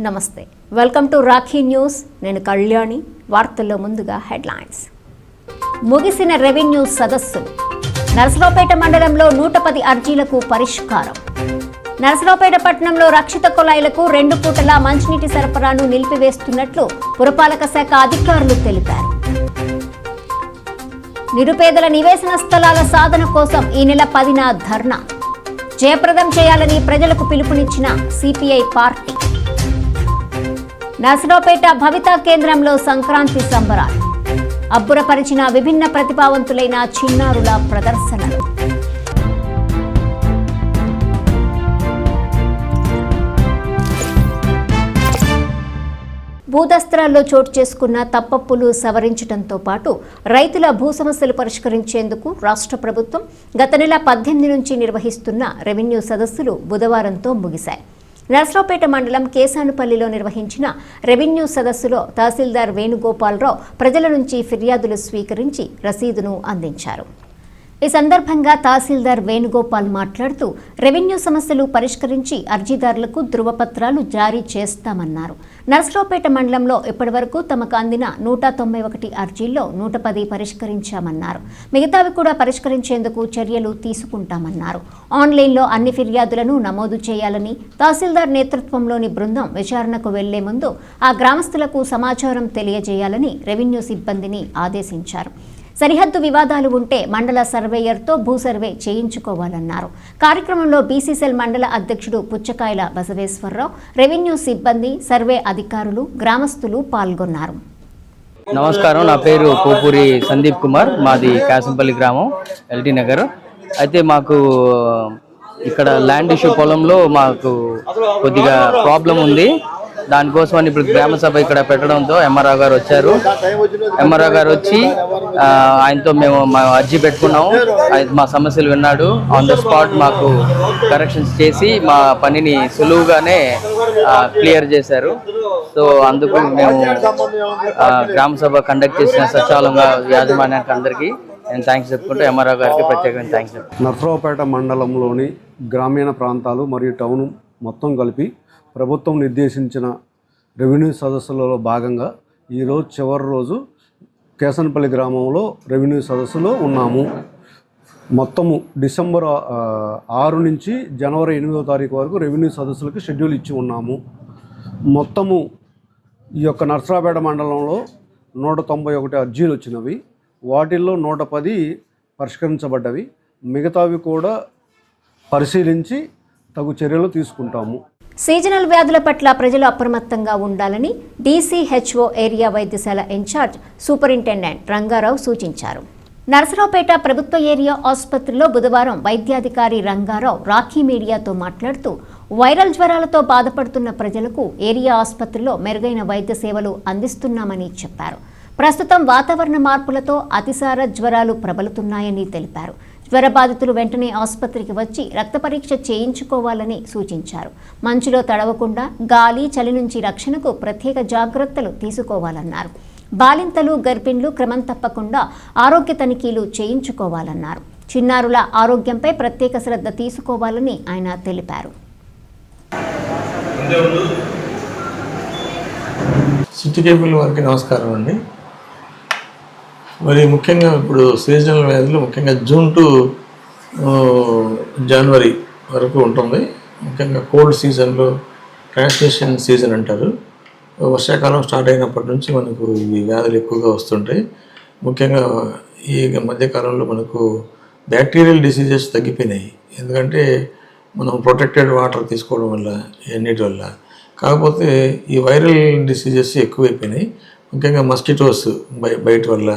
నమస్తే, welcome to Rakhi news. నేను కళ్యాణి. వార్తల్లో ముందుగా హెడ్లైన్స్. ముగిసిన రెవెన్యూ సదస్సులు. నరసరావుపేట మండలంలో 110 అర్జీలకు పరిష్కారం. నరసరావుపేట పట్టణంలో రక్షిత కుళాయిలకు 2 పూటల మంచినీటి సరఫరాను నిలిపివేస్తున్నట్లు పురపాలక శాఖ అధికారులు తెలిపారు. నిరుపేదల నివేశన స్థలాల సాధన కోసం ఈ నెల 10న ధర్నా జయప్రదం చేయాలని ప్రజలకు పిలుపునిచ్చిన సిపిఐ పార్టీ. నరసరావుపేట భవితా కేంద్రంలో సంక్రాంతి సంబరాలు. అబ్బురపరిచిన విభిన్న ప్రతిభావంతులైన చిన్నారుల ప్రదర్శనలు. భూదస్త్రాల్లో చోటు చేసుకున్న తప్పప్పులు సవరించడంతో పాటు రైతుల భూ సమస్యలు పరిష్కరించేందుకు రాష్ట్ర ప్రభుత్వం గత నెల 18 నుంచి నిర్వహిస్తున్న రెవెన్యూ సదస్సులు బుధవారంతో ముగిశాయి. నరసరావుపేట మండలం కేసానుపల్లిలో నిర్వహించిన రెవెన్యూ సదస్సులో తహసీల్దార్ వేణుగోపాలరావు ప్రజల నుంచి ఫిర్యాదులు స్వీకరించి రసీదును అందించారు. ఈ సందర్భంగా తహసీల్దార్ వేణుగోపాల్ మాట్లాడుతూ రెవెన్యూ సమస్యలు పరిష్కరించి అర్జీదారులకు ధృవపత్రాలు జారీ చేస్తామన్నారు. నరసరావుపేట మండలంలో ఇప్పటివరకు తమకు అందిన 191 అర్జీల్లో 110 పరిష్కరించామన్నారు. మిగతావి కూడా పరిష్కరించేందుకు చర్యలు తీసుకుంటామన్నారు. ఆన్లైన్లో అన్ని ఫిర్యాదులను నమోదు చేయాలని తహసీల్దార్ నేతృత్వంలోని బృందం విచారణకు వెళ్లే ముందు ఆ గ్రామస్తులకు సమాచారం తెలియజేయాలని రెవెన్యూ సిబ్బందిని ఆదేశించారు. సరిహద్దు వివాదాలు ఉంటే మండల సర్వేయర్తో భూ సర్వే చేయించుకోవాలన్నారు. కార్యక్రమంలో బీసీసీఎల్ మండల అధ్యక్షుడు పుచ్చకాయల బసవేశ్వరరావు, రెవెన్యూ సిబ్బంది, సర్వే అధికారులు, గ్రామస్తులు పాల్గొన్నారు. నమస్కారం, నా పేరు పోపూరి సందీప్ కుమార్. మాది కాసంపల్లి గ్రామం, ఎల్టీ నగర్. అయితే మాకు ఇక్కడ ల్యాండ్ ఇష్యూ పొలంలో మాకు కొద్దిగా ప్రాబ్లం ఉంది. దానికోసం ఇప్పుడు గ్రామ సభ ఇక్కడ పెట్టడంతో ఎంఆర్ఓ గారు వచ్చారు. ఎంఆర్ఓ గారు వచ్చి ఆయనతో మేము మా అర్జీ పెట్టుకున్నాము. మా సమస్యలు విన్నాడు. ఆన్ ద స్పాట్ మాకు కరెక్షన్స్ చేసి మా పనిని సులువుగానే క్లియర్ చేశారు. సో అందుకు మేము గ్రామ సభ కండక్ట్ చేసిన సచివాలయంగా యాజమాన్యానికి అందరికీ నేను థ్యాంక్స్ చెప్పుకుంటూ ఎంఆర్ఓ గారికి ప్రత్యేకంగా థ్యాంక్స్ చెప్తాను. నరసరావుపేట మండలంలోని గ్రామీణ ప్రాంతాలు మరియు టౌన్ మొత్తం కలిపి ప్రభుత్వం నిర్దేశించిన రెవెన్యూ సదస్సులలో భాగంగా ఈరోజు చివరి రోజు కేసనపల్లి గ్రామంలో రెవెన్యూ సదస్సులో ఉన్నాము. మొత్తము డిసెంబర్ 6 నుంచి జనవరి 8వ తారీఖు వరకు రెవెన్యూ సదస్సులకు షెడ్యూల్ ఇచ్చి ఉన్నాము. మొత్తము ఈ యొక్క నరసరావుపేట మండలంలో 191 అర్జీలు వచ్చినవి. వాటిల్లో 110 పరిష్కరించబడ్డవి. మిగతావి కూడా పరిశీలించి తగు చర్యలు తీసుకుంటాము. సీజనల్ వ్యాధుల పట్ల ప్రజలు అప్రమత్తంగా ఉండాలని డీసీహెచ్ఓ ఏరియా వైద్యశాల ఇన్ఛార్జ్ సూపరింటెండెంట్ రంగారావు సూచించారు. నరసరావుపేట ప్రభుత్వ ఏరియా ఆసుపత్రిలో బుధవారం వైద్యాధికారి రంగారావు రాఖీ మీడియాతో మాట్లాడుతూ వైరల్ జ్వరాలతో బాధపడుతున్న ప్రజలకు ఏరియా ఆసుపత్రిలో మెరుగైన వైద్య సేవలు అందిస్తున్నామని చెప్పారు. ప్రస్తుతం వాతావరణ మార్పులతో అతిసార జ్వరాలు ప్రబలుతున్నాయని తెలిపారు. జ్వర బాధితులు వెంటనే ఆసుపత్రికి వచ్చి రక్త పరీక్ష చేయించుకోవాలని సూచించారు. మంచులో తడవకుండా గాలి, చలి నుంచి రక్షణకు ప్రత్యేక జాగ్రత్తలు తీసుకోవాలన్నారు. బాలింతలు, గర్భిణులు క్రమం తప్పకుండా ఆరోగ్య తనిఖీలు చేయించుకోవాలన్నారు. చిన్నారుల ఆరోగ్యంపై ప్రత్యేక శ్రద్ధ తీసుకోవాలని ఆయన తెలిపారు. సిటీ కేబుల్ వారికి నమస్కారం అండి. మరి ముఖ్యంగా ఇప్పుడు సీజనల్ వ్యాధులు ముఖ్యంగా జూన్ టు జనవరి వరకు ఉంటుంది. ముఖ్యంగా కోల్డ్ సీజన్లో ట్రాన్స్మిషన్ సీజన్ అంటారు. వర్షాకాలం స్టార్ట్ అయినప్పటి నుంచి మనకు ఈ వ్యాధులు ఎక్కువగా వస్తుంటాయి. ముఖ్యంగా ఈ మధ్యకాలంలో మనకు బ్యాక్టీరియల్ డిసీజెస్ తగ్గిపోయినాయి. ఎందుకంటే మనం ప్రొటెక్టెడ్ వాటర్ తీసుకోవడం వల్ల, ఎన్నిటి వల్ల. కాకపోతే ఈ వైరల్ డిసీజెస్ ఎక్కువైపోయినాయి. ముఖ్యంగా మస్కిటోస్ బయట వల్ల,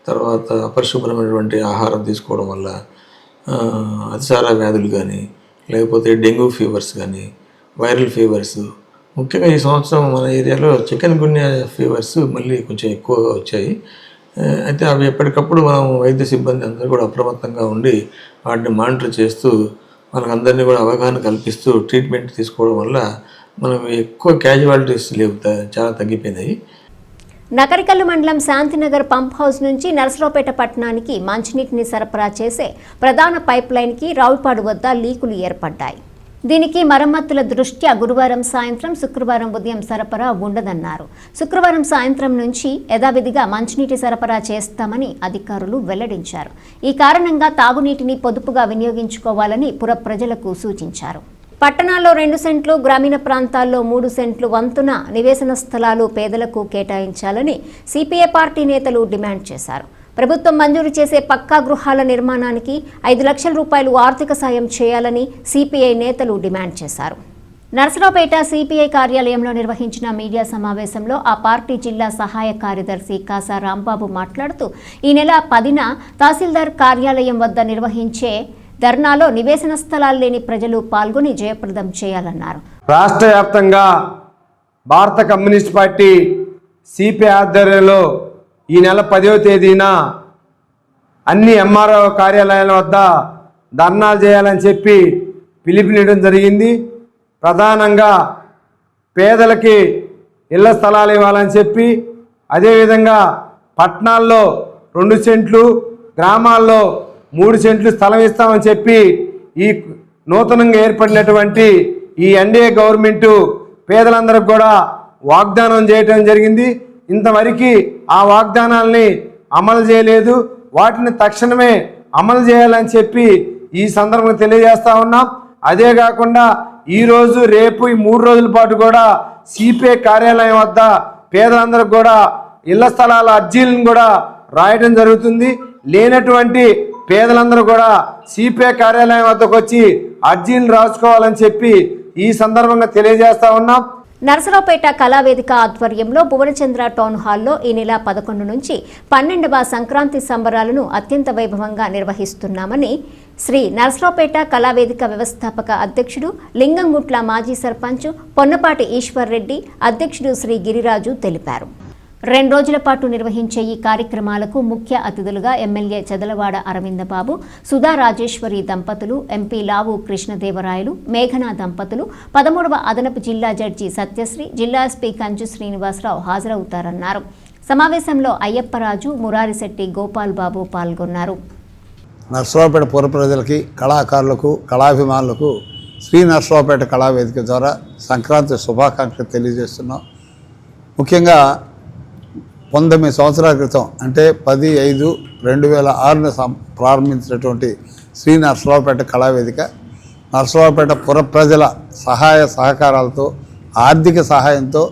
తర్వాత అపరిశుభ్రమైనటువంటి ఆహారం తీసుకోవడం వల్ల అతిసార వ్యాధులు కానీ, లేకపోతే డెంగ్యూ ఫీవర్స్ కానీ, వైరల్ ఫీవర్స్. ముఖ్యంగా ఈ సంవత్సరం మన ఏరియాలో చికెన్ గున్యా ఫీవర్స్ మళ్ళీ కొంచెం ఎక్కువగా వచ్చాయి. అయితే అవి ఎప్పటికప్పుడు మనం వైద్య సిబ్బంది అందరూ కూడా అప్రమత్తంగా ఉండి వాటిని మానిటర్ చేస్తూ మనకందరినీ కూడా అవగాహన కల్పిస్తూ ట్రీట్మెంట్ తీసుకోవడం వల్ల మనం ఎక్కువ క్యాజువాలిటీస్ లేవు, చాలా తగ్గిపోయినాయి. నకరికల్లు మండలం శాంతినగర్ పంప్ హౌస్ నుంచి నరసరావుపేట పట్టణానికి మంచినీటిని సరఫరా చేసే ప్రధాన పైప్ లైన్కి రావులపాడు వద్ద లీకులు ఏర్పడ్డాయి. దీనికి మరమ్మతుల దృష్ట్యా గురువారం సాయంత్రం, శుక్రవారం ఉదయం సరఫరా ఉండదన్నారు. శుక్రవారం సాయంత్రం నుంచి యథావిధిగా మంచినీటి సరఫరా చేస్తామని అధికారులు వెల్లడించారు. ఈ కారణంగా తాగునీటిని పొదుపుగా వినియోగించుకోవాలని పుర ప్రజలకు సూచించారు. పట్టణాల్లో 2 సెంట్లు, గ్రామీణ ప్రాంతాల్లో 3 సెంట్లు వంతున నివేశన స్థలాలు పేదలకు కేటాయించాలని సిపిఐ పార్టీ నేతలు డిమాండ్ చేశారు. ప్రభుత్వం మంజూరు చేసే పక్కా గృహాల నిర్మాణానికి 5 లక్షల రూపాయలు ఆర్థిక సాయం చేయాలని సిపిఐ నేతలు డిమాండ్ చేశారు. నర్సరావుపేట సిపిఐ కార్యాలయంలో నిర్వహించిన మీడియా సమావేశంలో ఆ పార్టీ జిల్లా సహాయ కార్యదర్శి కాసా రాంబాబు మాట్లాడుతూ ఈ నెల 10న తహసీల్దార్ కార్యాలయం వద్ద నిర్వహించే ధర్నాలో నివేశన స్థలాలు లేని ప్రజలు పాల్గొని జయప్రదం చేయాలన్నారు. రాష్ట్ర వ్యాప్తంగా భారత కమ్యూనిస్ట్ పార్టీ సిపిఐ ఆధ్వర్యంలో ఈ నెల 10వ తేదీన అన్ని ఎంఆర్ఓ కార్యాలయాల వద్ద ధర్నాలు చేయాలని చెప్పి పిలుపునివ్వడం జరిగింది. ప్రధానంగా పేదలకి ఇళ్ల స్థలాలు ఇవ్వాలని చెప్పి, అదేవిధంగా పట్టణాల్లో 2 సెంట్లు, గ్రామాల్లో 3 సెంట్లు స్థలం ఇస్తామని చెప్పి ఈ నూతనంగా ఏర్పడినటువంటి ఈ ఎన్డీఏ గవర్నమెంటు పేదలందరికీ కూడా వాగ్దానం చేయటం జరిగింది. ఇంతవరకు ఆ వాగ్దానాల్ని అమలు చేయలేదు. వాటిని తక్షణమే అమలు చేయాలని చెప్పి ఈ సందర్భంగా తెలియజేస్తా ఉన్నాం. అదే కాకుండా ఈరోజు, రేపు ఈ 3 రోజుల పాటు కూడా సిపిఐ కార్యాలయం వద్ద పేదలందరికీ కూడా ఇళ్ల స్థలాల అర్జీలను కూడా రాయడం జరుగుతుంది. లేనటువంటి పేదలందరూ కూడా సిపిఐ కార్యాలయం వద్దకు వచ్చి అర్జీలు రాసుకోవాలని చెప్పి ఈ సందర్భంగా తెలియజేస్తా ఉన్నాం. నర్సరావుపేట కళావేదిక ఆధ్వర్యంలో భువనచంద్ర టౌన్ హాల్లో ఈ నెల 11 నుంచి 12వ సంక్రాంతి సంబరాలను అత్యంత వైభవంగా నిర్వహిస్తున్నామని శ్రీ నర్సరావుపేట కళావేదిక వ్యవస్థాపక అధ్యక్షుడు లింగంగుట్ల మాజీ సర్పంచ్ పొన్నపాటి ఈశ్వర్ రెడ్డి, అధ్యక్షుడు శ్రీ గిరిరాజు తెలిపారు. 2 రోజుల పాటు నిర్వహించే ఈ కార్యక్రమాలకు ముఖ్య అతిథులుగా ఎమ్మెల్యే చదలవాడ అరవిందబాబు, సుధా రాజేశ్వరి దంపతులు, ఎంపీ లావు కృష్ణదేవరాయలు, మేఘనా దంపతులు, 13వ అదనపు జిల్లా జడ్జి సత్యశ్రీ, జిల్లా ఎస్పీ కంచు శ్రీనివాసరావు హాజరవుతారన్నారు. సమావేశంలో అయ్యప్పరాజు, మురారిశెట్టి గోపాల్ బాబు పాల్గొన్నారు. నర్సరావుపేట పుర ప్రజలకి, కళాకారులకు, కళాభిమానులకు శ్రీ నర్సరావుపేట కళావేదిక ద్వారా సంక్రాంతి శుభాకాంక్షలు తెలియజేస్తున్నాం. ముఖ్యంగా 19 సంవత్సరాల క్రితం, అంటే 10/5/2006 ప్రారంభించినటువంటి శ్రీ నర్సరావుపేట కళావేదిక నర్సరావుపేట పుర ప్రజల సహాయ సహకారాలతో, ఆర్థిక సహాయంతో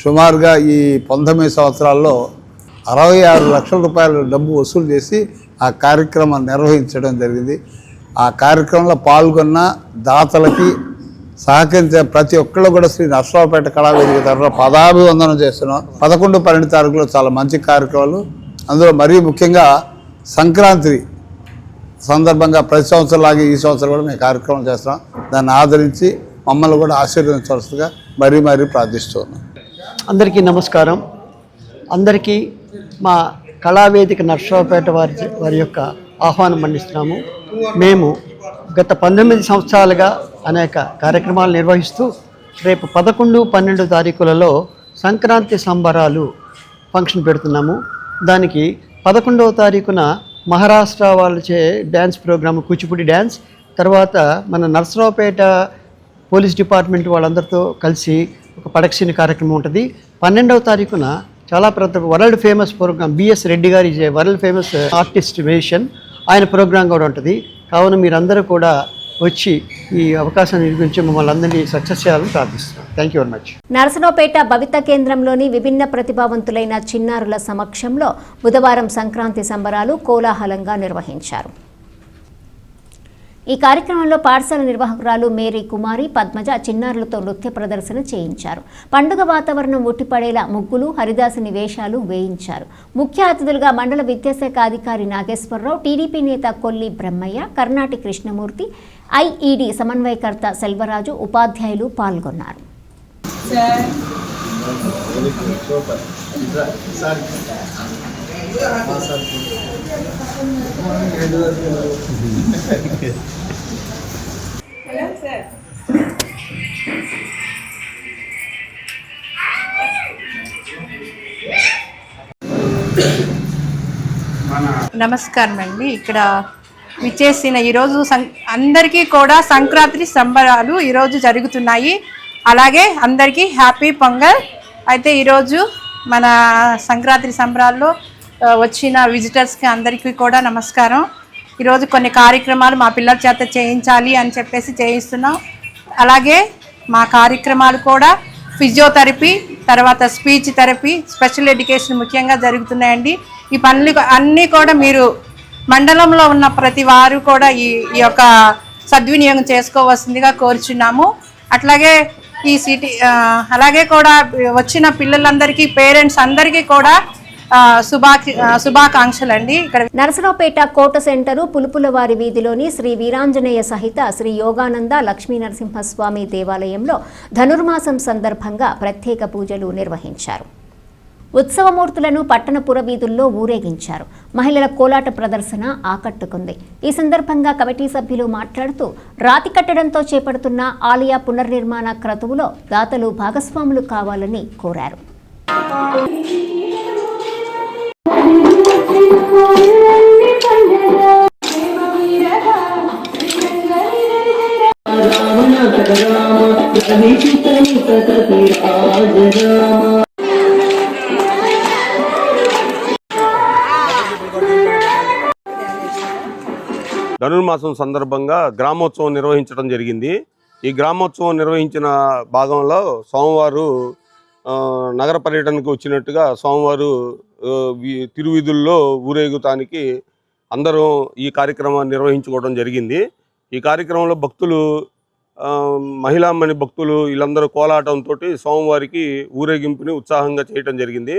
సుమారుగా ఈ 19 సంవత్సరాల్లో 66 లక్షల రూపాయల డబ్బు వసూలు చేసి ఆ కార్యక్రమం నిర్వహించడం జరిగింది. ఆ కార్యక్రమంలో పాల్గొన్న దాతలకి సహకరించే ప్రతి ఒక్కళ్ళు కూడా శ్రీ నర్సరావుపేట కళావేదిక తరఫున పదాభివందనం చేస్తున్నాం. 11, 12 తారీఖులో చాలా మంచి కార్యక్రమాలు, అందులో మరీ ముఖ్యంగా సంక్రాంతి సందర్భంగా ప్రతి సంవత్సరం లాగే ఈ సంవత్సరం కూడా మేము కార్యక్రమం చేస్తున్నాం. దాన్ని ఆదరించి మమ్మల్ని కూడా ఆశీర్వదించవలసిందిగా మరీ ప్రార్థిస్తున్నాం. అందరికీ నమస్కారం. అందరికీ మా కళావేదిక నర్సరావుపేట వారి యొక్క ఆహ్వానం అందిస్తున్నాము. మేము గత 19 సంవత్సరాలుగా అనేక కార్యక్రమాలు నిర్వహిస్తూ రేపు 11, 12 తారీఖులలో సంక్రాంతి సంబరాలు ఫంక్షన్ పెడుతున్నాము. దానికి 11వ తారీఖున మహారాష్ట్ర వాళ్ళచే డ్యాన్స్ ప్రోగ్రామ్, కూచిపూడి డ్యాన్స్, తర్వాత మన నర్సరావుపేట పోలీస్ డిపార్ట్మెంట్ వాళ్ళందరితో కలిసి ఒక పడక్షిని కార్యక్రమం ఉంటుంది. 12వ తారీఖున చాలా world famous programme, BS Reddy గారి వరల్డ్ ఫేమస్ ఆర్టిస్ట్ వేషన్, ఆయన ప్రోగ్రాం కూడా ఉంటుంది. కావున మీరందరూ కూడా వచ్చి ఈ అవకాశాన్ని నిర్వహించి మమ్మల్ని అందరినీ సక్సెస్ చేయాలని ప్రార్థిస్తున్నాం. Thank you very much. Narasaraopet భవిత కేంద్రంలోని విభిన్న ప్రతిభావంతులైన చిన్నారుల సమక్షంలో బుధవారం సంక్రాంతి సంబరాలు కోలాహలంగా నిర్వహించారు. ఈ కార్యక్రమంలో పాఠశాల నిర్వాహకురాలు మేరీ కుమారి పద్మజ చిన్నారులతో నృత్య ప్రదర్శన చేయించారు. పండుగ వాతావరణం ఉట్టిపడేలా ముగ్గులు, హరిదాసుని వేషాలు వేయించారు. ముఖ్య అతిథులుగా మండల విద్యాశాఖ అధికారి నాగేశ్వరరావు, టీడీపీ నేత కొల్లి బ్రహ్మయ్య, కర్ణాటి కృష్ణమూర్తి, ఐఈడి సమన్వయకర్త సెల్వరాజు, ఉపాధ్యాయులు పాల్గొన్నారు. నమస్కారం అండి. ఇక్కడ విచ్చేసిన ఈరోజు అందరికీ కూడా సంక్రాంతి సంబరాలు ఈరోజు జరుగుతున్నాయి. అలాగే అందరికీ హ్యాపీ పొంగల్. అయితే ఈరోజు మన సంక్రాంతి సంబరాల్లో వచ్చిన విజిటర్స్కి అందరికీ కూడా నమస్కారం. ఈరోజు కొన్ని కార్యక్రమాలు మా పిల్లల చేత చేయించాలి అని చెప్పేసి చేయిస్తున్నాం. అలాగే మా కార్యక్రమాలు కూడా ఫిజియోథెరపీ, తర్వాత స్పీచ్ థెరపీ, స్పెషల్ ఎడ్యుకేషన్ ముఖ్యంగా జరుగుతున్నాయండి. ఈ పనులు అన్నీ కూడా మీరు మండలంలో ఉన్న ప్రతి వారు కూడా ఈ యొక్క సద్వినియోగం చేసుకోవాల్సిందిగా కోరుచున్నాము. అట్లాగే ఈ సిటీ అలాగే కూడా వచ్చిన పిల్లలందరికీ, పేరెంట్స్ అందరికీ కూడా శుభాకాంక్షలు అండి. ఇక్కడ నరసరావుపేట కోట సెంటరు పులుపులవారి వీధిలోని శ్రీ వీరాంజనేయ సహిత శ్రీ యోగానంద లక్ష్మీ నరసింహస్వామి దేవాలయంలో ధనుర్మాసం సందర్భంగా ప్రత్యేక పూజలు నిర్వహించారు. ఉత్సవమూర్తులను పట్టణ పురవీధుల్లో ఊరేగించారు. మహిళల కోలాట ప్రదర్శన ఆకట్టుకుంది. ఈ సందర్భంగా కమిటీ సభ్యులు మాట్లాడుతూ రాతి కట్టడంతో చేపడుతున్న ఆలయ పునర్నిర్మాణ క్రతువులో దాతలు భాగస్వాములు కావాలని కోరారు. ధనుర్మాసం సందర్భంగా గ్రామోత్సవం నిర్వహించడం జరిగింది. ఈ గ్రామోత్సవం నిర్వహించిన భాగంలో సోమవారు నగర పర్యటనకు వచ్చినట్టుగా సోమవారు తిరువీధుల్లో ఊరేగుతానికి అందరూ ఈ కార్యక్రమాన్ని నిర్వహించుకోవడం జరిగింది. ఈ కార్యక్రమంలో భక్తులు, మహిళామణి భక్తులు వీళ్ళందరూ కోలాటంతో సోమవారికి ఊరేగింపుని ఉత్సాహంగా చేయటం జరిగింది.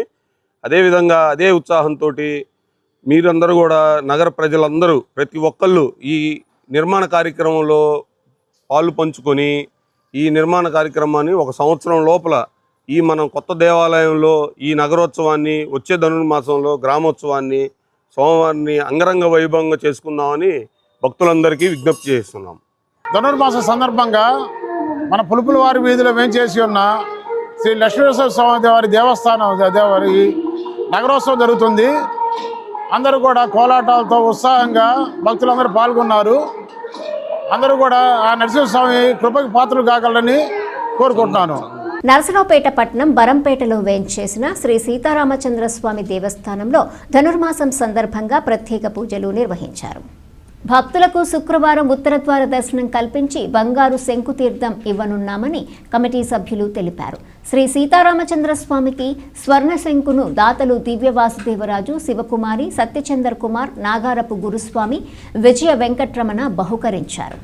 అదేవిధంగా అదే ఉత్సాహంతో మీరందరూ కూడా నగర ప్రజలందరూ ప్రతి ఒక్కళ్ళు ఈ నిర్మాణ కార్యక్రమంలో పాలు పంచుకొని ఈ నిర్మాణ కార్యక్రమాన్ని ఒక సంవత్సరం లోపల ఈ మనం కొత్త దేవాలయంలో ఈ నగరోత్సవాన్ని, వచ్చే ధనుర్మాసంలో గ్రామోత్సవాన్ని, సోమవారిని అంగరంగ వైభవంగా చేసుకుందామని భక్తులందరికీ విజ్ఞప్తి చేస్తున్నాం. ధనుర్మాస సందర్భంగా మన పులుపులవారి వీధిలో వేంచేసి ఉన్న శ్రీ లక్ష్మీనరసింహ స్వామి వారి దేవస్థానం దేవారి నగరోత్సవం జరుగుతుంది. అందరూ కూడా కోలాటాలతో ఉత్సాహంగా భక్తులందరూ పాల్గొన్నారు. అందరూ కూడా ఆ నరసింహస్వామి కృపకి పాత్రలు కాగలరని కోరుకుంటున్నాను. నరసరావుపేట పట్టణం బరంపేటలో వేంచేసిన శ్రీ సీతారామచంద్రస్వామి దేవస్థానంలో ధనుర్మాసం సందర్భంగా ప్రత్యేక పూజలు నిర్వహించారు. భక్తులకు శుక్రవారం ఉత్తరద్వార దర్శనం కల్పించి బంగారు శంకుతీర్థం ఇవ్వనున్నామని కమిటీ సభ్యులు తెలిపారు. శ్రీ సీతారామచంద్రస్వామికి స్వర్ణ శంకును దాతలు దివ్య వాసుదేవరాజు, శివకుమారి, సత్యచందర్ కుమార్, నాగారపు గురుస్వామి, విజయ వెంకట్రమణ బహుకరించారు.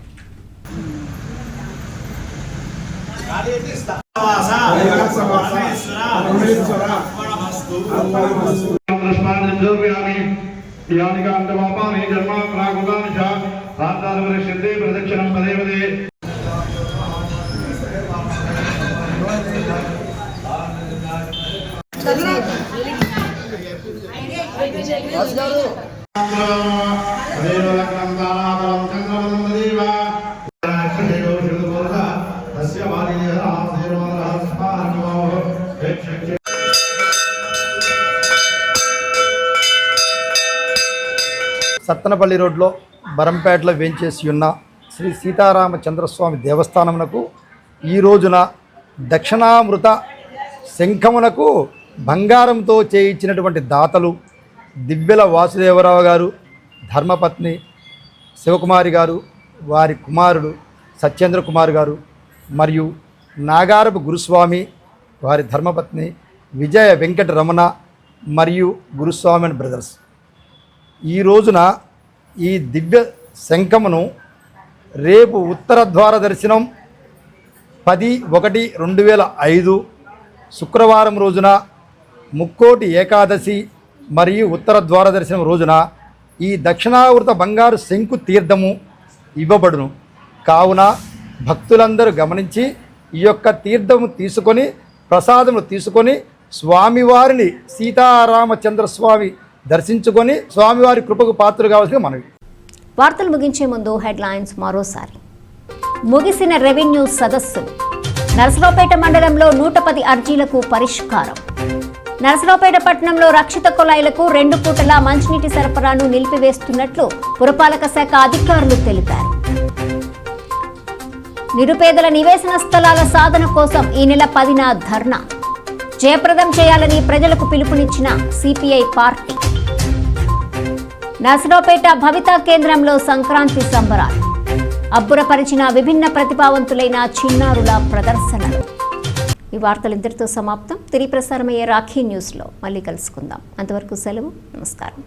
సత్తనపల్లి రోడ్లో బరంపేటలో వేంచేసి ఉన్న శ్రీ సీతారామచంద్రస్వామి దేవస్థానమునకు ఈ రోజున దక్షిణామృత శంఖమునకు బంగారంతో చేయించినటువంటి దాతలు దివ్యల వాసుదేవరావు గారు, ధర్మపత్ని శివకుమారి గారు, వారి కుమారుడు సత్యేంద్ర కుమార్ గారు మరియు నాగారపు గురుస్వామి, వారి ధర్మపత్ని విజయ వెంకట రమణ మరియు గురుస్వామి అండ్ బ్రదర్స్ ఈ రోజున ఈ దివ్య శంఖమును రేపు ఉత్తర ద్వార దర్శనం 10/1/2005 శుక్రవారం రోజున ముక్కోటి ఏకాదశి మరియు ఉత్తర ద్వార దర్శనం రోజున ఈ దక్షిణావృత బంగారు శంకు తీర్థము ఇవ్వబడును. కావున భక్తులందరూ గమనించి ఈ యొక్క తీర్థము తీసుకొని, ప్రసాదము తీసుకొని స్వామివారిని సీతారామచంద్రస్వామి దర్శించుకొని స్వామివారి కృపకు పాత్రలు కావాల్సిన మనవి. వార్తలు ముగించే ముందు హెడ్లైన్స్ మరోసారి. ముగిసిన రెవెన్యూ సదస్సులు. నరసరావుపేట మండలంలో 110 అర్జీలకు పరిష్కారం. నరసరావుపేట పట్టణంలో రక్షిత కుళాయిలకు 2 పూటల మంచినీటి సరఫరాను నిలిపివేస్తున్నట్లు పురపాలక శాఖ అధికారులు తెలిపారు. నిరుపేదల నివేశన స్థలాల సాధన కోసం ఈ నెల 10న ధర్నా జయప్రదం చేయాలని ప్రజలకు పిలుపునిచ్చిన సిపిఐ పార్టీ. నరసరావుపేట భవితా కేంద్రంలో సంక్రాంతి సంబరాలు అబ్బురపరిచిన విభిన్న ప్రతిభావంతులైన చిన్నారుల ప్రదర్శనలు. ఈ వార్తలు ఇంతటితో సమాప్తం. తిరిగి ప్రసారమయ్యే రాఖీ న్యూస్లో మళ్ళీ కలుసుకుందాం. అంతవరకు సెలవు. నమస్కారం.